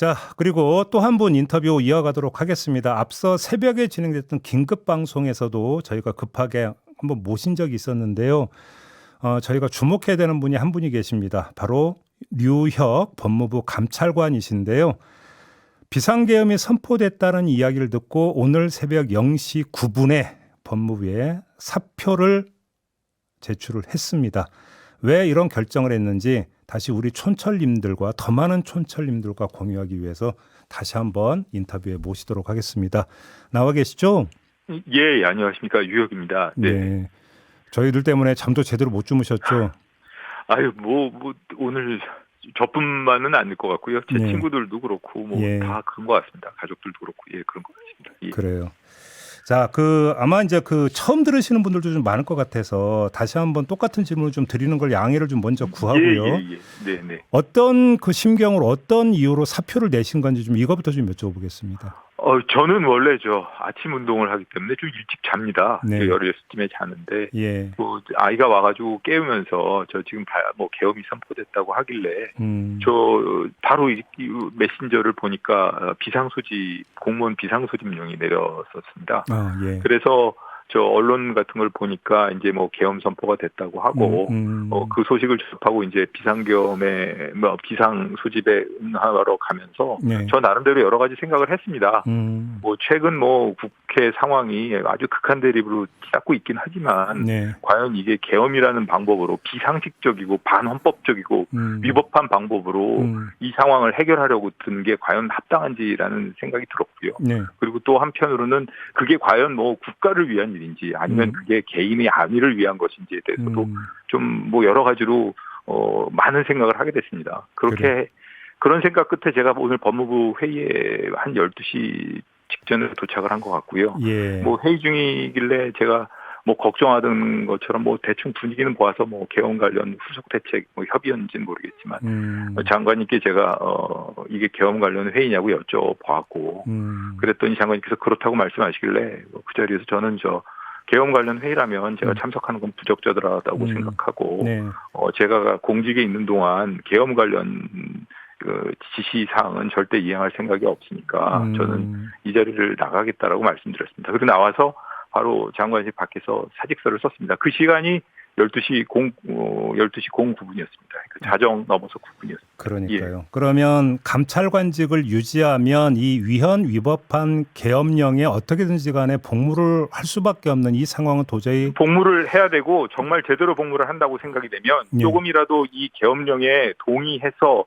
자, 그리고 또 한 분 인터뷰 이어가도록 하겠습니다. 앞서 새벽에 진행됐던 긴급 방송에서도 저희가 급하게 한번 모신 적이 있었는데요. 저희가 주목해야 되는 분이 한 분이 계십니다. 바로 류혁 법무부 감찰관이신데요. 비상계엄이 선포됐다는 이야기를 듣고 오늘 새벽 0시 9분에 법무부에 사표를 제출을 했습니다. 왜 이런 결정을 했는지 다시 우리 촌철님들과 더 많은 촌철님들과 공유하기 위해서 다시 한번 인터뷰에 모시도록 하겠습니다. 나와 계시죠? 예, 안녕하십니까. 유혁입니다. 네. 네. 저희들 때문에 잠도 제대로 못 주무셨죠? 아유, 오늘 저뿐만은 아닐 것 같고요. 제 네. 친구들도 그렇고, 예. 다 그런 것 같습니다. 가족들도 그렇고, 예, 그런 것 같습니다. 예. 그래요. 자, 아마 이제 처음 들으시는 분들도 좀 많을 것 같아서 다시 한번 똑같은 질문을 좀 드리는 걸 양해를 좀 먼저 구하고요. 예. 네. 어떤 심경으로 어떤 이유로 사표를 내신 건지 좀 이거부터 좀 여쭤보겠습니다. 저는 원래 아침 운동을 하기 때문에 좀 일찍 잡니다. 네. 16시쯤에 자는데, 예. 아이가 와가지고 깨우면서 저 지금 계엄이 선포됐다고 하길래, 바로 이 메신저를 보니까 공무원 비상소집령이 내렸었습니다. 아, 예. 그래서 언론 같은 걸 보니까 이제 계엄 선포가 됐다고 하고, 그 소식을 접하고 이제 비상계엄에 비상 소집에 응하러 가면서 네. 저 나름대로 여러 가지 생각을 했습니다. 최근 국회 상황이 아주 극한 대립으로 치닫고 있긴 하지만, 네. 과연 이게 계엄이라는 방법으로 비상식적이고 반헌법적이고 위법한 방법으로 이 상황을 해결하려고 드는 게 과연 합당한지라는 생각이 들었고요. 네. 그리고 또 한편으로는 그게 과연 국가를 위한 일인지 아니면 그게 개인의 안위를 위한 것인지에 대해서도 좀 여러 가지로 많은 생각을 하게 됐습니다. 그런 생각 끝에 제가 오늘 법무부 회의에 한 12시 직전에 도착을 한 것 같고요. 예. 회의 중이길래 제가 걱정하던 것처럼 대충 분위기는 보아서 계엄 관련 후속 대책 협의였는지는 모르겠지만 장관님께 제가 이게 계엄 관련 회의냐고 여쭤보았고 그랬더니 장관님께서 그렇다고 말씀하시길래 그 자리에서 저는 계엄 관련 회의라면 제가 참석하는 건 부적절하다고 생각하고 네. 제가 공직에 있는 동안 계엄 관련 지시 사항은 절대 이행할 생각이 없으니까 저는 이 자리를 나가겠다라고 말씀드렸습니다. 그리고 나와서 바로 장관실 밖에서 사직서를 썼습니다. 그 시간이 12시 09분이었습니다. 자정 넘어서 9분이었습니다. 그러니까요. 예. 그러면 감찰관직을 유지하면 이 위헌위법한 계엄령에 어떻게든지 간에 복무를 할 수밖에 없는 이 상황은 도저히 복무를 해야 되고 정말 제대로 복무를 한다고 생각이 되면 예. 조금이라도 이 계엄령에 동의해서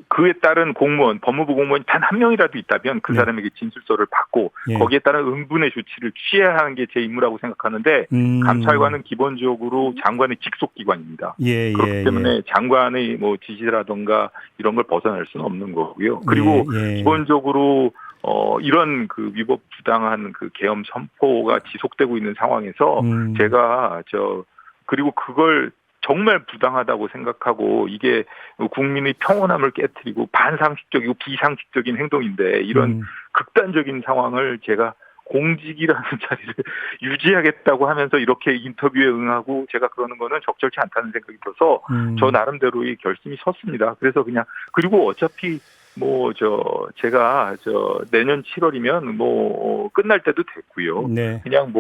그에 따른 공무원, 법무부 공무원이 단 한 명이라도 있다면 그 사람에게 진술서를 받고 거기에 따른 응분의 조치를 취해야 하는 게 제 임무라고 생각하는데 감찰관은 기본적으로 장관의 직속기관입니다. 그렇기 때문에 장관의 지시라든가 이런 걸 벗어날 수는 없는 거고요. 그리고 기본적으로 이런 위법 부당한 계엄 선포가 지속되고 있는 상황에서 제가 그리고 그걸 정말 부당하다고 생각하고 이게 국민의 평온함을 깨트리고 반상식적이고 비상식적인 행동인데 이런 극단적인 상황을 제가 공직이라는 자리를 유지하겠다고 하면서 이렇게 인터뷰에 응하고 제가 그러는 거는 적절치 않다는 생각이 들어서 저 나름대로의 결심이 섰습니다. 그래서 그리고 어차피 제가 내년 7월이면 끝날 때도 됐고요. 네. 그냥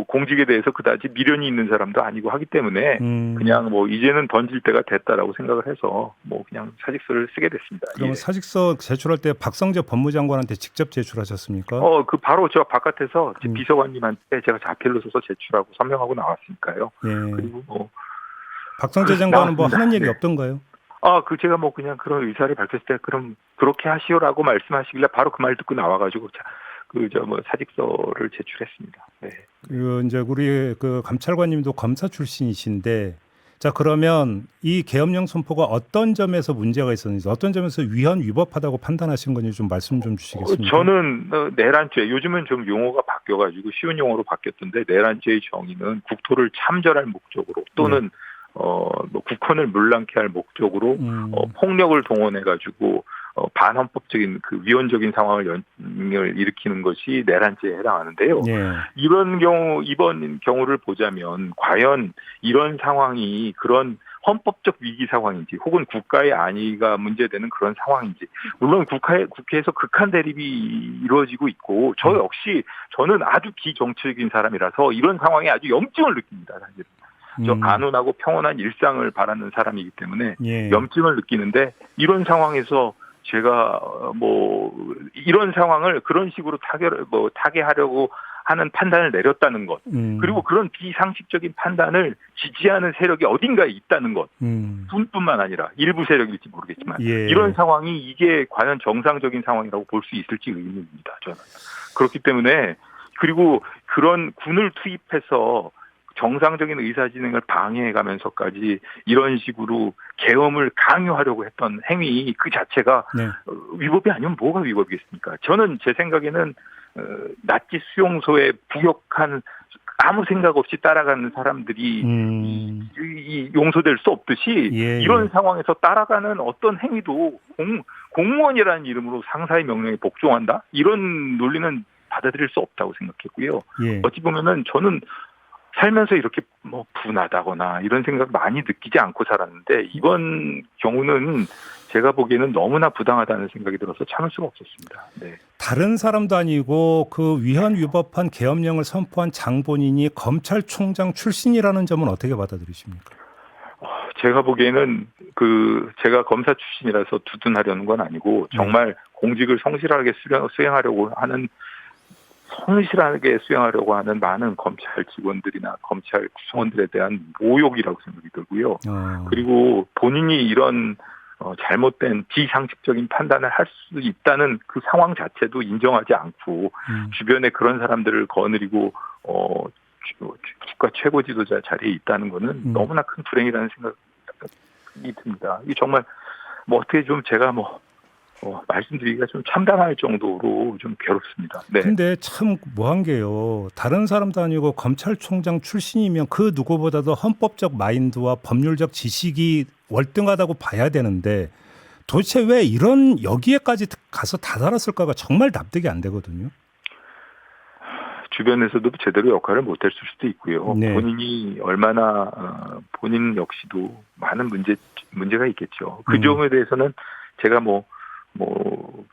공직에 대해서 그다지 미련이 있는 사람도 아니고 하기 때문에 그냥 이제는 던질 때가 됐다라고 생각을 해서 그냥 사직서를 쓰게 됐습니다. 그러면 사직서 제출할 때 박성재 법무장관한테 직접 제출하셨습니까? 바로 저 바깥에서 제 비서관님한테 제가 자필로 써서 제출하고 서명하고 나왔으니까요. 예. 그리고 박성재 장관은 하는 얘기 없던가요? 제가 그냥 그런 의사를 밝혔을 때 그럼 그렇게 하시오라고 말씀하시길래 바로 그 말 듣고 나와가지고 사직서를 제출했습니다. 네. 이제 우리 감찰관님도 검사 출신이신데, 자 그러면 이 계엄령 선포가 어떤 점에서 문제가 있었는지, 어떤 점에서 위헌위법하다고 판단하신 건지 좀 말씀 좀 주시겠습니까? 저는 내란죄, 요즘은 좀 용어가 바뀌어가지고 쉬운 용어로 바뀌었던데 내란죄의 정의는 국토를 참전할 목적으로 또는 국헌을 물랑케 할 목적으로 폭력을 동원해가지고 반헌법적인 위헌적인 상황을 일으키는 것이 내란죄에 해당하는데요. 이번 경우를 보자면 과연 이런 상황이 그런 헌법적 위기 상황인지 혹은 국가의 안위가 문제되는 그런 상황인지 물론 국회에서 극한 대립이 이루어지고 있고 저 역시 저는 아주 비정치적인 사람이라서 이런 상황에 아주 염증을 느낍니다. 사실. 저 안온하고 평온한 일상을 바라는 사람이기 때문에 예. 염증을 느끼는데 이런 상황에서 제가 이런 상황을 그런 식으로 타개하려고 하는 판단을 내렸다는 것 그리고 그런 비상식적인 판단을 지지하는 세력이 어딘가에 있다는 것 뿐만 아니라 일부 세력일지 모르겠지만 예. 이런 상황이 이게 과연 정상적인 상황이라고 볼 수 있을지 의문입니다. 저는 그렇기 때문에 그리고 그런 군을 투입해서 정상적인 의사진행을 방해해가면서까지 이런 식으로 계엄을 강요하려고 했던 행위 그 자체가 네. 위법이 아니면 뭐가 위법이겠습니까? 저는 제 생각에는 나치 수용소에 부역한 아무 생각 없이 따라가는 사람들이 용서될 수 없듯이 예, 이런 상황에서 따라가는 어떤 행위도 공무원이라는 이름으로 상사의 명령에 복종한다? 이런 논리는 받아들일 수 없다고 생각했고요. 예. 어찌 보면은 저는 살면서 이렇게 분하다거나 이런 생각 많이 느끼지 않고 살았는데 이번 경우는 제가 보기에는 너무나 부당하다는 생각이 들어서 참을 수가 없었습니다. 네. 다른 사람도 아니고 그 위헌 위법한 계엄령을 선포한 장본인이 검찰총장 출신이라는 점은 어떻게 받아들이십니까? 제가 보기에는 제가 검사 출신이라서 두둔하려는 건 아니고 정말 공직을 성실하게 수행하려고 하는 많은 검찰 직원들이나 검찰 구성원들에 대한 모욕이라고 생각이 들고요. 그리고 본인이 이런 잘못된 비상식적인 판단을 할 수 있다는 그 상황 자체도 인정하지 않고 주변에 그런 사람들을 거느리고 국가 최고 지도자 자리에 있다는 거는 너무나 큰 불행이라는 생각이 듭니다. 이 정말 어떻게 좀 제가 말씀드리기가 좀 참담할 정도로 좀 괴롭습니다. 네. 근데 참 뭐한 게요. 다른 사람도 아니고 검찰총장 출신이면 그 누구보다도 헌법적 마인드와 법률적 지식이 월등하다고 봐야 되는데 도대체 왜 이런 여기에까지 가서 다다랐을까가 정말 납득이 안 되거든요. 주변에서도 제대로 역할을 못했을 수도 있고요. 네. 본인이 얼마나 본인 역시도 많은 문제가 있겠죠. 그 점에 대해서는 제가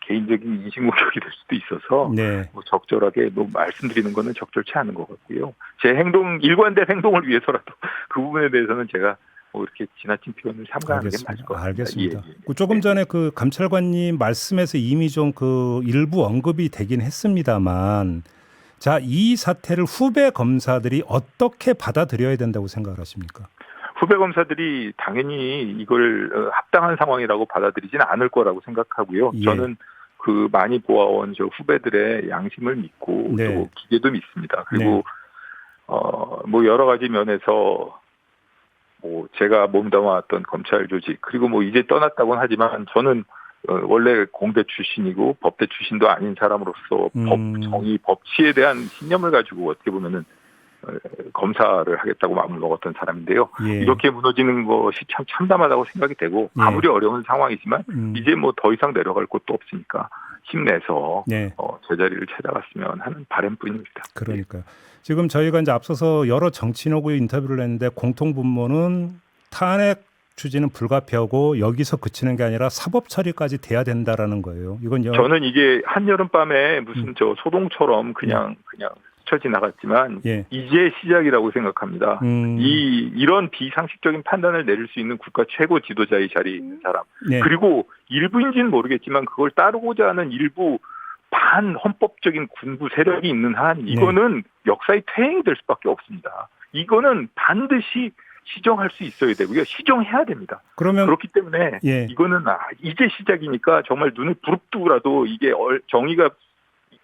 개인적인 인식 목적이 될 수도 있어서 네. 적절하게 말씀드리는 거는 적절치 않은 것 같고요. 제 일관된 행동을 위해서라도 그 부분에 대해서는 제가 이렇게 지나친 표현을 삼가하는 게 맞을 것 같습니다. 알겠습니다. 예. 조금 전에 그 감찰관님 말씀에서 이미 좀 일부 언급이 되긴 했습니다만, 자, 이 사태를 후배 검사들이 어떻게 받아들여야 된다고 생각하십니까? 후배 검사들이 당연히 이걸 합당한 상황이라고 받아들이지는 않을 거라고 생각하고요. 예. 저는 많이 보아온 저 후배들의 양심을 믿고 네. 또 기계도 믿습니다. 그리고 여러 가지 면에서 제가 몸담아왔던 검찰 조직 그리고 이제 떠났다고는 하지만 저는 원래 공대 출신이고 법대 출신도 아닌 사람으로서 법 정의 법치에 대한 신념을 가지고 어떻게 보면은 검사를 하겠다고 마음을 먹었던 사람인데요. 예. 이렇게 무너지는 것이 참 참담하다고 생각이 되고 아무리 어려운 상황이지만 이제 더 이상 내려갈 곳도 없으니까 힘내서 제자리를 찾아갔으면 하는 바람뿐입니다. 그러니까요. 지금 저희가 이제 앞서서 여러 정치인하고 인터뷰를 했는데 공통 분모는 탄핵 추진은 불가피하고 여기서 그치는 게 아니라 사법 처리까지 돼야 된다라는 거예요. 저는 이게 한여름 밤에 무슨 소동처럼 그냥 스쳐 지나갔지만 이제 시작이라고 생각합니다. 이런 비상식적인 판단을 내릴 수 있는 국가 최고 지도자의 자리에 있는 사람 그리고 일부인지는 모르겠지만 그걸 따르고자 하는 일부 반헌법적인 군부 세력이 있는 한 이거는 역사의 퇴행이 될 수밖에 없습니다. 이거는 반드시 시정할 수 있어야 되고요. 시정해야 됩니다. 그렇기 때문에 이거는 이제 시작이니까 정말 눈을 부릅뜨고라도 이게 정의가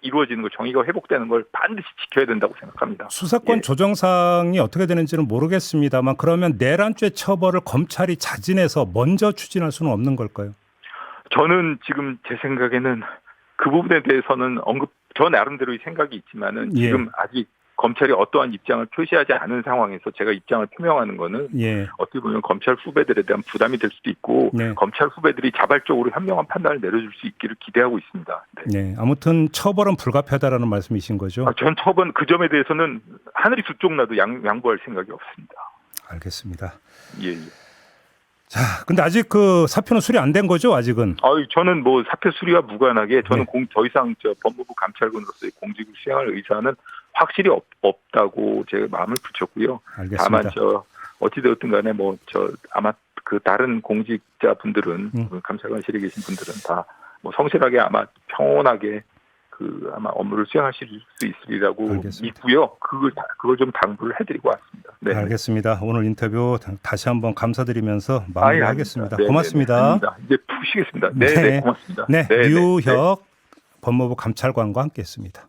이루어지는 걸 정의가 회복되는 걸 반드시 지켜야 된다고 생각합니다. 수사권 조정상이 어떻게 되는지는 모르겠습니다만 그러면 내란죄 처벌을 검찰이 자진해서 먼저 추진할 수는 없는 걸까요? 저는 지금 제 생각에는 그 부분에 대해서는 저 나름대로의 생각이 있지만은 지금 아직 검찰이 어떠한 입장을 표시하지 않은 상황에서 제가 입장을 표명하는 거는 어떻게 보면 검찰 후배들에 대한 부담이 될 수도 있고 검찰 후배들이 자발적으로 현명한 판단을 내려줄 수 있기를 기대하고 있습니다. 네. 아무튼 처벌은 불가피하다라는 말씀이신 거죠? 전 처벌 그 점에 대해서는 하늘이 두 쪽 나도 양보할 생각이 없습니다. 알겠습니다. 예. 자, 근데 아직 그 사표는 수리 안 된 거죠, 아직은? 저는 뭐 사표 수리와 무관하게 저는 네. 더 이상 법무부 감찰관으로서의 공직을 수행할 의사는 확실히 없다고 제가 마음을 붙였고요. 알겠습니다. 다만 어찌되었든 간에 아마 그 다른 공직자분들은 감찰관실에 계신 분들은 다 뭐 성실하게 아마 평온하게 아마 업무를 수행하실 수 있으리라고 알겠습니다. 믿고요. 그걸 좀 당부를 해드리고 왔습니다. 네. 알겠습니다. 오늘 인터뷰 다시 한번 감사드리면서 마무리하겠습니다. 고맙습니다. 이제 푸시겠습니다. 네, 고맙습니다. 네, 류혁 법무부 감찰관과 함께했습니다.